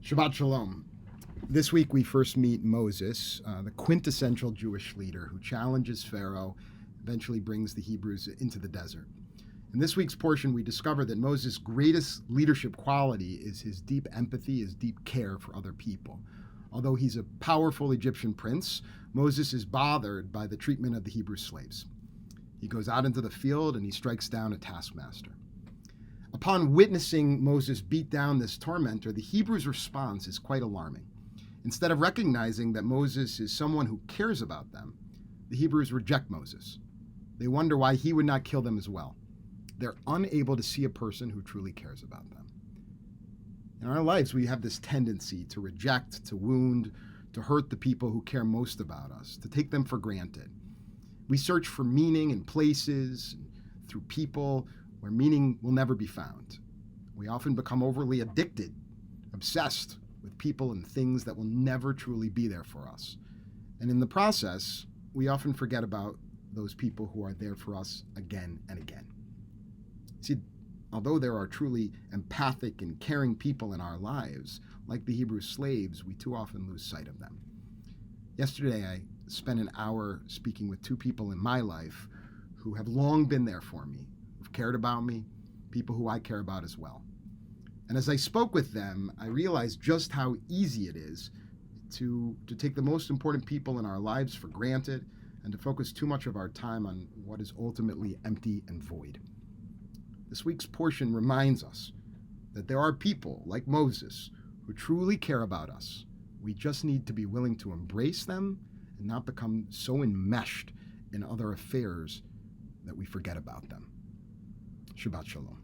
Shabbat Shalom. This week we first meet Moses, the quintessential Jewish leader who challenges Pharaoh, eventually brings the Hebrews into the desert. In this week's portion, we discover that Moses' greatest leadership quality is his deep empathy, his deep care for other people. Although he's a powerful Egyptian prince, Moses is bothered by the treatment of the Hebrew slaves. He goes out into the field and he strikes down a taskmaster. Upon witnessing Moses beat down this tormentor, the Hebrews' response is quite alarming. Instead of recognizing that Moses is someone who cares about them, the Hebrews reject Moses. They wonder why he would not kill them as well. They're unable to see a person who truly cares about them. In our lives, we have this tendency to reject, to wound, to hurt the people who care most about us, to take them for granted. We search for meaning in places, through people, where meaning will never be found. We often become overly addicted, obsessed with people and things that will never truly be there for us. And in the process, we often forget about those people who are there for us again and again. See, although there are truly empathic and caring people in our lives, like the Hebrew slaves, we too often lose sight of them. Yesterday, I spent an hour speaking with two people in my life who have long been there for me, who've cared about me, people who I care about as well. And as I spoke with them, I realized just how easy it is to take the most important people in our lives for granted and to focus too much of our time on what is ultimately empty and void. This week's portion reminds us that there are people like Moses who truly care about us. We just need to be willing to embrace them and not become so enmeshed in other affairs that we forget about them. Shabbat Shalom.